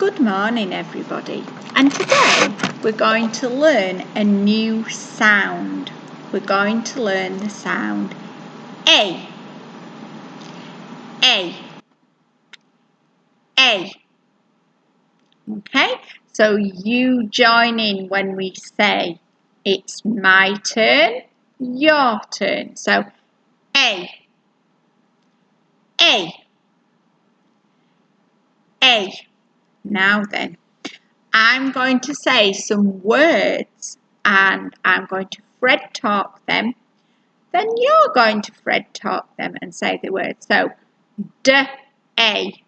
Good morning, everybody. And today we're going to learn a new sound. We're going to learn the sound A. A. A. Okay, so you join in when we say it's my turn, your turn. So A. A. A. Now then, I'm going to say some words and I'm going to Fred talk them. Then you're going to Fred talk them and say the words. So, D-A.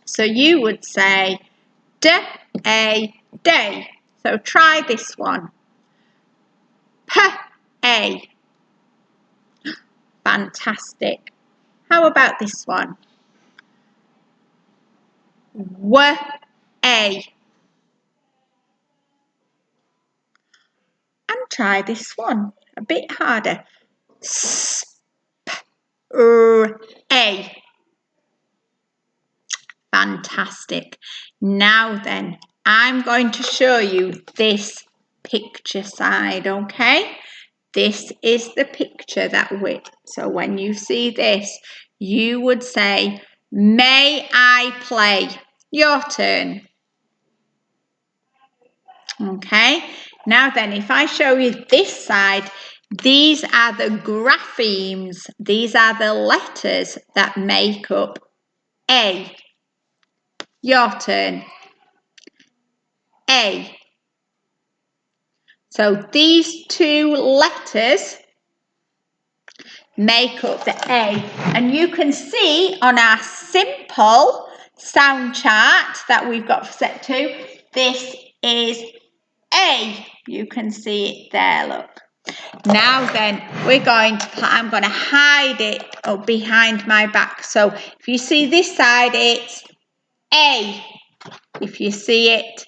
So you would say D-A, day. So try this one. P-A. Fantastic. How about this one? W-A. And try this one. A bit harder. S-P-R-A. Fantastic. Now then, I'm going to show you this picture side, okay? This is the picture so when you see this, you would say, may I play? Your turn. Okay, now then, if I show you this side, these are the graphemes. These are the letters that make up A. Your turn. A. So these two letters make up the A. And you can see on our simple sound chart that we've got set to, this is A. You can see it there, look. Now then, I'm going to hide it behind my back. So if you see this side, it's A. If you see it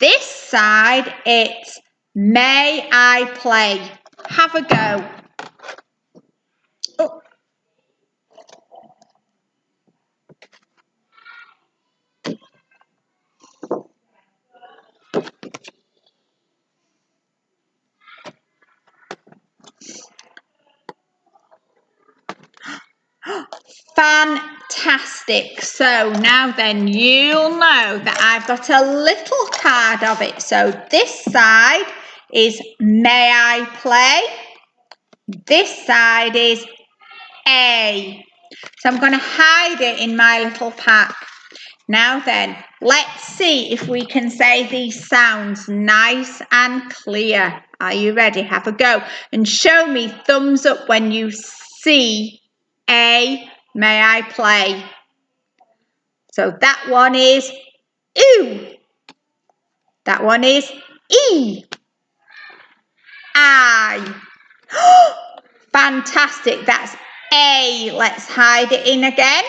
this side, it's may I play? Have a go. Oh. Fantastic. So now then, you'll know that I've got a little card of it. So this side is may I play? This side is A. So I'm going to hide it in my little pack. Now then, let's see if we can say these sounds nice and clear. Are you ready? Have a go. And show me thumbs up when you see A, may I play? So that one is oo. That one is E. I. Fantastic. That's A. Let's hide it in again.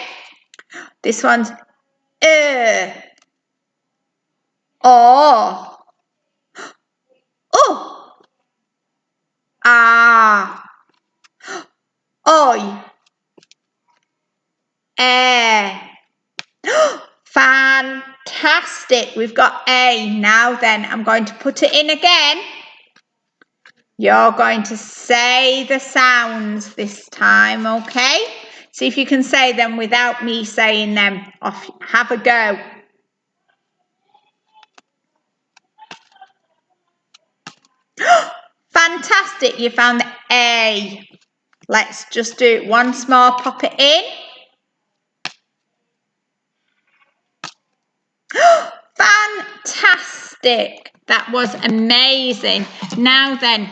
This one's O. Oh. Ah. Oi. Fantastic. We've got A. Now then, I'm going to put it in again. You're going to say the sounds this time, okay? See if you can say them without me saying them. Off. Have a go. Fantastic. You found the A. Let's just do it once more. Pop it in. Fantastic. That was amazing. Now then,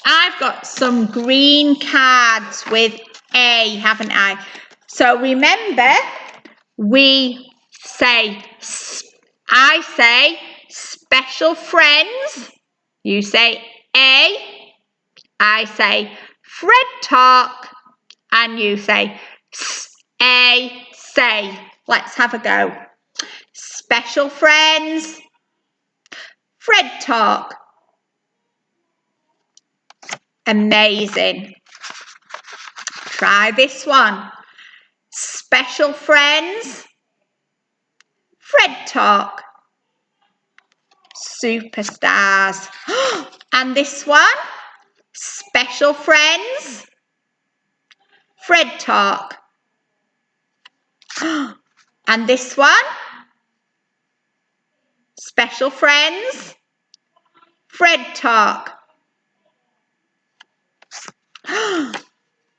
I've got some green cards with A, haven't I? So remember, I say special friends. You say A. I say Fred talk. And you say A, say. Let's have a go. Special friends. Fred talk. Amazing. Try this one. special friends, Fred talk, superstars. And this one, special friends, Fred talk. And this one, special friends, Fred talk.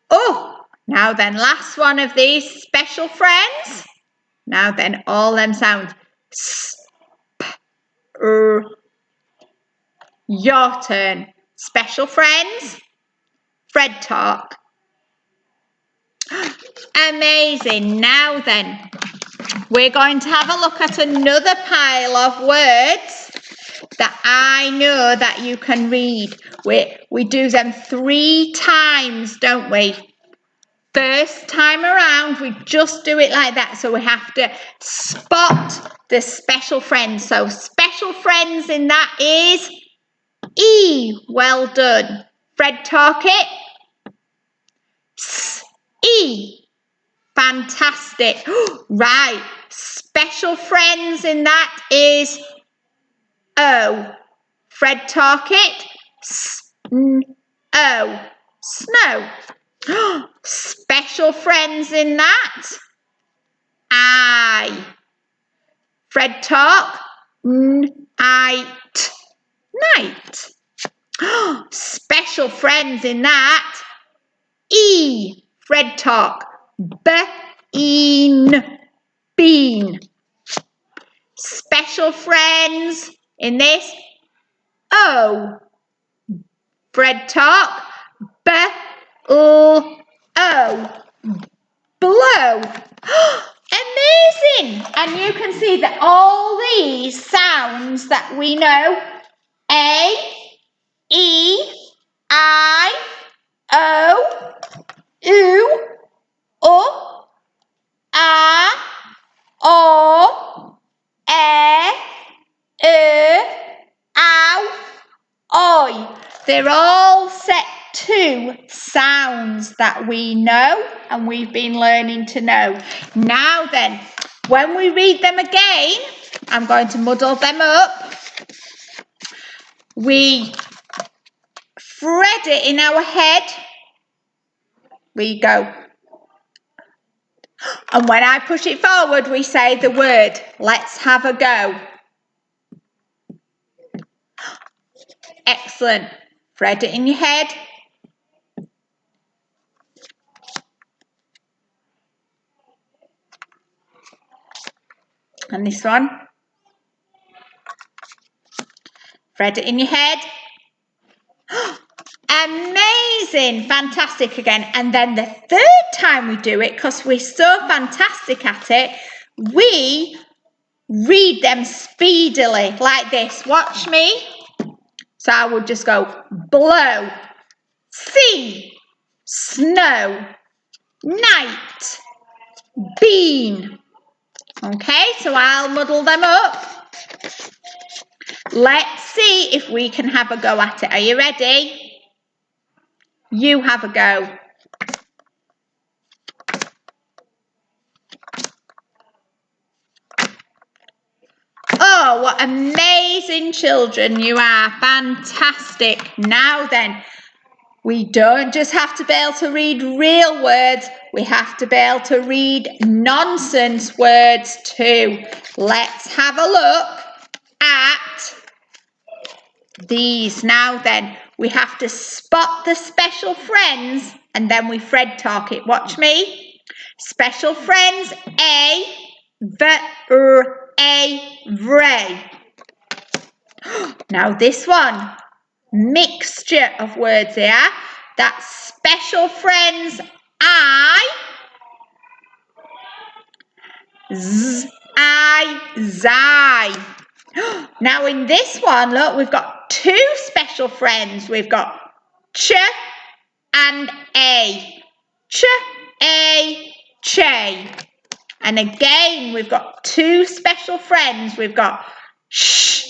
Oh, now then, last one of these special friends. Now then, all them sounds. Your turn. Special friends, Fred talk. Amazing. Now then, we're going to have a look at another pile of words that I know that you can read. We do them 3 times, don't we? First time around, we just do it like that. So we have to spot the special friends. So special friends in that is E. Well done. Fred talk it. S. E. Fantastic. Right. Special friends in that is O. Fred talk it. S-N-O. Snow. Special friends in that. I. Fred talk. N-I-T. Night. Special friends in that. E. Fred talk. Bean. Bean. Special friends in this. O. Fred talk. B-L-O. Blow. Amazing. And you can see that all these sounds that we know. A. E. I. O. U. A. O. E. Ow. Oi. They're all set to sounds that we know and we've been learning to know. Now then, when we read them again, I'm going to muddle them up. We thread it in our head. We go. And when I push it forward, we say the word. Let's have a go. Excellent. Thread it in your head. And this one. Thread it in your head. Amazing. Fantastic again. And then the third time we do it, because we're so fantastic at it, we read them speedily like this. Watch me. So I would just go blow, sea, snow, night, bean. Okay, so I'll muddle them up. Let's see if we can have a go at it. Are you ready? You have a go. Oh, what amazing children you are. Fantastic. Now then, we don't just have to be able to read real words. We have to be able to read nonsense words too. Let's have a look at these. Now then, we have to spot the special friends and then we Fred talk it. Watch me. Special friends, A, vray. Now this one, mixture of words here. That's special friends, I, zai. Now in this one, look, we've got 2 special friends. We've got ch and a. Ch, a, che. And again, we've got 2 special friends. We've got sh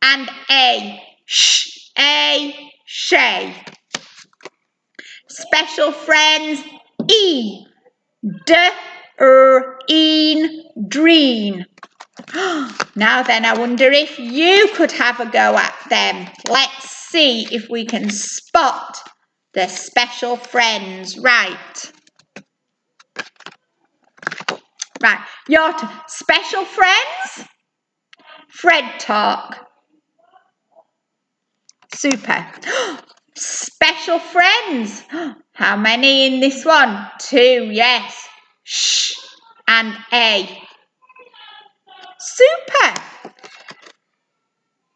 and a. Sh, a, shay. Special friends, E, d, Dream. Now then, I wonder if you could have a go at them. Let's see if we can spot the special friends. Right, your special friends. Fred talk. Super. Special friends. How many in this one? 2, yes. Sh and A. Super.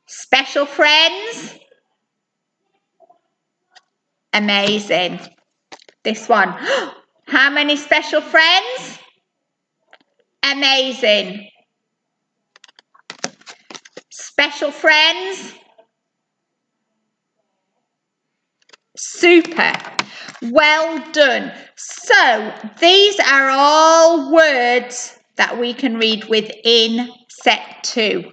Special friends. Amazing. This one. How many special friends? Amazing. Special friends. Super. Well done. So these are all words that we can read within set 2.